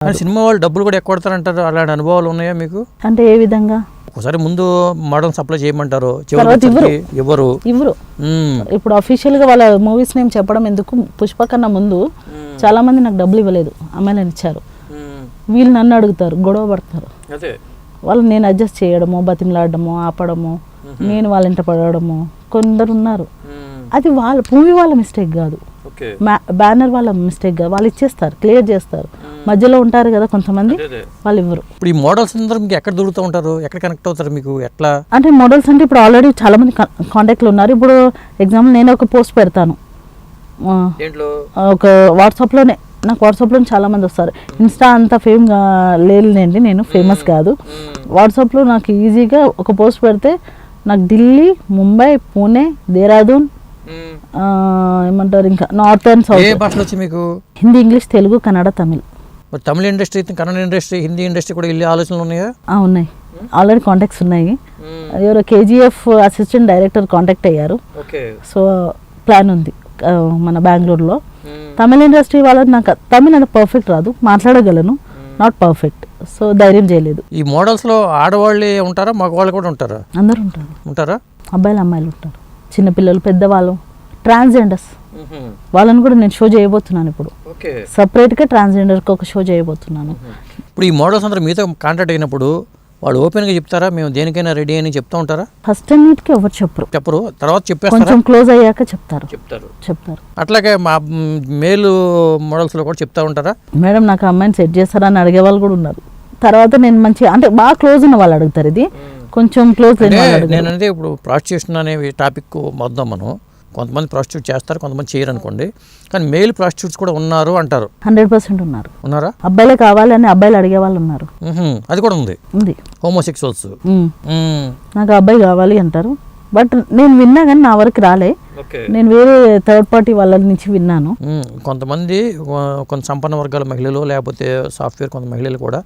Cinema వాళ్ళు డబ్బులు కూడా ఎక్కువ కొడతారంటారు, అలాంటి అనుభవాలు ఉన్నాయా మీకు? అంటే ఏ విధంగా? ఒకసారి ముందు మోడల్ సప్లై చేయమంటారు, ఇవ్వరు. ఇప్పుడు అఫీషియల్ గా వాళ్ళ మూవీస్ నేమ్ చెప్పడం ఎందుకు? పుష్ప కన్నా ముందు చాలా మంది నాకు డబ్బులు ఇవ్వలేదు, అమ్మాయిలను ఇచ్చారు. వీళ్ళు నన్ను అడుగుతారు, గొడవ పడతారు. వాళ్ళు నేను అడ్జస్ట్ చేయడము, బతిమలాడము, ఆపడము, నేను వాళ్ళ ఇంట పడడము. కొందరు ఉన్నారు, అది వాళ్ళ మూవీ వాళ్ళ మిస్టేక్ కాదు, బ్యానర్ వాళ్ళ మిస్టేక్ కాదు. వాళ్ళు ఇచ్చేస్తారు, క్లియర్ చేస్తారు. మధ్యలో ఉంటారు కదా కొంతమంది, వాళ్ళు ఇవ్వరు. ఇప్పుడు ఈ మోడల్స్ అందరూ మీకు ఎక్కడ దొరుకుతూ ఉంటారు, ఎక్కడ కనెక్ట్ అవుతారు మీకు ఎట్లా? అంటే మోడల్స్ అంటే ఇప్పుడు ఆల్రెడీ చాలా మంది కాంటాక్ట్లో ఉన్నారు. ఇప్పుడు ఎగ్జాంపుల్ నేను ఒక పోస్ట్ పెడతాను ఒక వాట్సాప్లోనే, నాకు వాట్సాప్లో చాలా మంది వస్తారు. ఇన్స్టా అంత ఫేమ్ లేదండి, నేను ఫేమస్ కాదు. వాట్సాప్లో నాకు ఈజీగా ఒక పోస్ట్ పెడితే నాకు ఢిల్లీ, ముంబై, పూణే, దేహరాదూన్, ఏమంటారు ఇంకా నార్త్ అండ్ సౌత్. ఏ భాషలో వచ్చి మీకు? Hindi, English, Telugu, Kannada, Tamil. Tamil industry, Kannada industry, Hindi industry కూడా వెళ్ళే ఆలోచనలు ఉన్నాయా? ఉన్నాయి, ఆల్రెడీ కాంటాక్ట్స్ ఉన్నాయి. ఎవరో కేజీఎఫ్ అసిస్టెంట్ డైరెక్టర్ కాంటాక్ట్ అయ్యారు. సో ప్లాన్ ఉంది మన బెంగళూరులో. తమిళ ఇండస్ట్రీ వాళ్ళకి నాకు తమిళ్ అంటే పర్ఫెక్ట్ రాదు, మాట్లాడగలను, నాట్ పర్ఫెక్ట్. సో ధైర్యం చేయలేదు. ఈ మోడల్స్ లో ఆడవాళ్ళే ఉంటారా, మగవాళ్ళు కూడా ఉంటారా? అందరూ ఉంటారా? అబ్బాయిలు అమ్మాయిలు ఉంటారు, చిన్నపిల్లలు, పెద్దవాళ్ళు, ట్రాన్స్జెండర్స్ వాళ్ళని కూడా నేను షో చేయబోతున్నాను. ఇప్పుడు సపరేట్గా ట్రాన్స్జెండర్కి ఒక షో చేయబోతున్నాను. ఇప్పుడు ఈ మోడల్స్ అందరూ మీతో కాంటాక్ట్ అయినప్పుడు వాళ్ళు ఓపెన్గా చెప్తారా, మేము దేనికైనా రెడీ అని చెప్తా ఉంటారా? ఫస్ట్ అన్నిటికీ ఎవరు చెప్పరు, తర్వాత చెప్పారు, కొంచెం క్లోజ్ అయ్యాక చెప్తారు. అట్లాగే మా మేలు మోడల్స్లో కూడా చెప్తా ఉంటారా? మేడం నాకు అమ్మాయిని సెట్ చేస్తారా అని అడిగే వాళ్ళు కూడా ఉన్నారు. తర్వాత నేను మంచి అంటే బాగా క్లోజ్ ఉన్న వాళ్ళు అడుగుతారు, ఇది కొంచెం క్లోజ్. నేను అనేది ఇప్పుడు ప్రాస్టిట్యూషన్ అనే టాపిక్ వద్దాం మనం. కొంతమంది ప్రాస్టిట్యూట్ చేస్తారు, కొంతమంది చేయరు అనుకోండి, కానీ మేల్ ప్రాస్టిట్యూట్స్ కూడా ఉన్నారు అంటారు. 100% ఉన్నారా? అబ్బాయిలే కావాలని అబ్బాయిలు అడిగే వాళ్ళు ఉన్నారు. అది కూడా ఉంది. హోమోసెక్సువల్స్ నాకు అబ్బాయి కావాలి అంటారు. బట్ నేను విన్నా కానీ నా వరకు రాలే, నేను వేరే థర్డ్ పార్టీ వాళ్ళ నుంచి విన్నాను. కొంతమంది కొంత సంపన్న వర్గాల మహిళలు లేకపోతే సాఫ్ట్వేర్ కొంత మహిళలు కూడా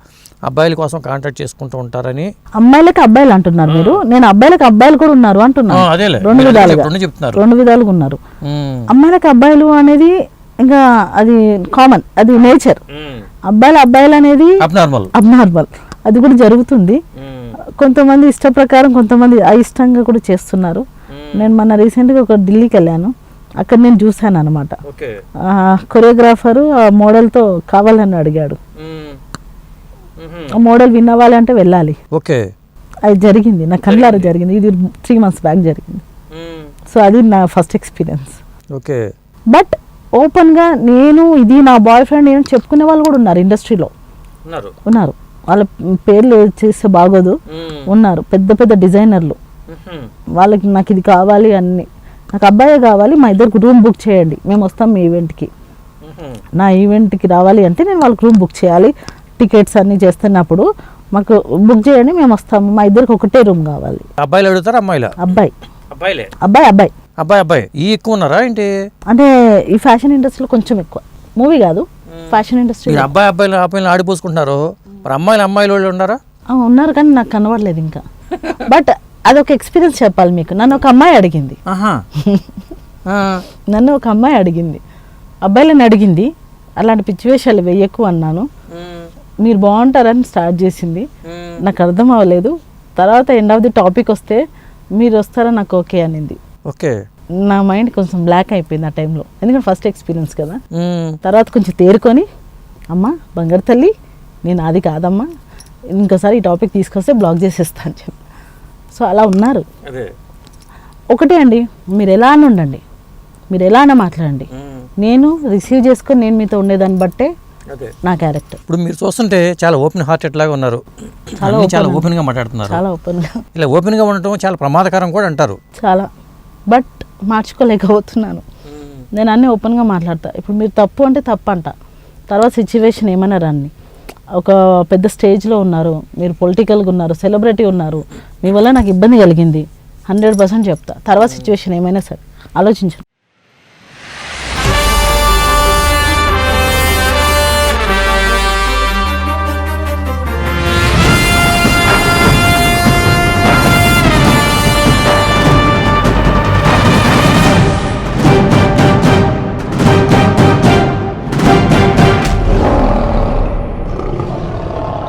అబ్బాయిల కోసం కాంటాక్ట్ చేసుకుంటూ ఉంటారని. అమ్మాయిలకి అబ్బాయిలు అంటున్నారు మీరు, నేను అబ్బాయిలకి అబ్బాయిలు కూడా ఉన్నారు అంటున్నాను. రెండు విధాలుగా ఉన్నారు. అమ్మాయిలకి అబ్బాయిలు అనేది ఇంకా అది కామన్, అది నేచర్. అబ్బాయిలు అనేది అబ్నార్మల్, అది కూడా జరుగుతుంది. కొంతమంది ఇష్ట ప్రకారం, కొంతమంది అయిష్టంగా కూడా చేస్తున్నారు. నేను మొన్న రీసెంట్గా ఒక ఢిల్లీకి వెళ్ళాను, అక్కడ నేను చూశాను అనమాట. కొరియోగ్రాఫరు ఆ మోడల్తో కావాలని అడిగాడు. ఆ మోడల్ విన్ అవ్వాలంటే వెళ్ళాలి. అది జరిగింది, నా కళ్ళారా జరిగింది. ఇది 3 months బ్యాక్ జరిగింది. సో అది నా ఫస్ట్ ఎక్స్పీరియన్స్. బట్ ఓపెన్గా నేను ఇది నా బాయ్ ఫ్రెండ్ నేను చెప్పుకునే వాళ్ళు కూడా ఉన్నారు, ఇండస్ట్రీలో ఉన్నారు. వాళ్ళ పేర్లు చేస్తే బాగోదు, ఉన్నారు పెద్ద పెద్ద డిజైనర్లు. వాళ్ళకి నాకు ఇది కావాలి అన్ని, నాకు అబ్బాయి కావాలి, మా ఇద్దరికి రూమ్ బుక్ చేయండి, మేము వస్తాం మీ ఈవెంట్కి. నా ఈవెంట్కి రావాలి అంటే నేను వాళ్ళకి రూమ్ బుక్ చేయాలి, టికెట్స్ అన్ని చేస్తున్నప్పుడు మాకు బుక్ చేయండి, మేము వస్తాము, మా ఇద్దరికి ఒకటే రూమ్ కావాలి. అబ్బాయిలు అడుగుతారా అమ్మాయిలా? అబ్బాయి ఈ ఎక్కువ ఉన్నారా ఏంటి? అంటే ఈ ఫ్యాషన్ ఇండస్ట్రీలో కొంచెం ఎక్కువ, మూవీ కాదు ఫ్యాషన్ ఇండస్ట్రీ. అబ్బాయిలు ఆడిపోసుకుంటున్నారు, మరి అమ్మాయిలు వాళ్ళు ఉన్నారా? ఉన్నారు కానీ నాకు కనబడలేదు ఇంకా. బట్ అదొక ఎక్స్పీరియన్స్ చెప్పాలి మీకు. నన్ను ఒక అమ్మాయి అడిగింది, అబ్బాయిలను అడిగింది, అలాంటి పిచ్చి వేషాలు వెయ్యకు అన్నాను. మీరు బాగుంటారని స్టార్ట్ చేసింది, నాకు అర్థం అవ్వలేదు. తర్వాత ఎండ్ ఆఫ్ ది టాపిక్ వస్తే మీరు వస్తారా నాకు ఓకే అనింది. నా మైండ్ కొంచెం బ్లాక్ అయిపోయింది ఆ టైంలో, ఎందుకంటే ఫస్ట్ ఎక్స్పీరియన్స్ కదా. తర్వాత కొంచెం తేరుకొని, అమ్మ బంగారు తల్లి నేను అది కాదమ్మా, ఇంకోసారి ఈ టాపిక్ తీసుకొస్తే బ్లాక్ చేసేస్తాను చెప్పి. సో అలా ఉన్నారు. ఒకటే అండి, మీరు ఎలా అని ఉండండి, మీరు ఎలా అన్న మాట్లాడండి, నేను రిసీవ్ చేసుకొని నేను మీతో ఉండేదాన్ని బట్టే నా క్యారెక్టర్. ఇప్పుడు మీరు చూస్తుంటే చాలా ఓపెన్ హార్టెడ్ లాగా ఉన్నారు, చాలా ఓపెన్ గా మాట్లాడుతున్నారు. చాలా ఓపెన్గా, ఇలా ఓపెన్ గా ఉండటం చాలా ప్రమాదకరం కూడా అంటారు. చాలా, బట్ మార్చుకోలేకపోతున్నాను. నేను అన్నీ ఓపెన్గా మాట్లాడతా. ఇప్పుడు మీరు తప్పు అంటే తప్పు అంట, తర్వాత సిచ్యువేషన్ ఏమైనా రండి. ఒక పెద్ద స్టేజ్లో ఉన్నారు, మీరు పొలిటికల్గా ఉన్నారు, సెలబ్రిటీ ఉన్నారు, మీ వల్ల నాకు ఇబ్బంది కలిగింది, 100% చెప్తా. తర్వాత సిచ్యువేషన్ ఏమైనా సరే ఆలోచించను.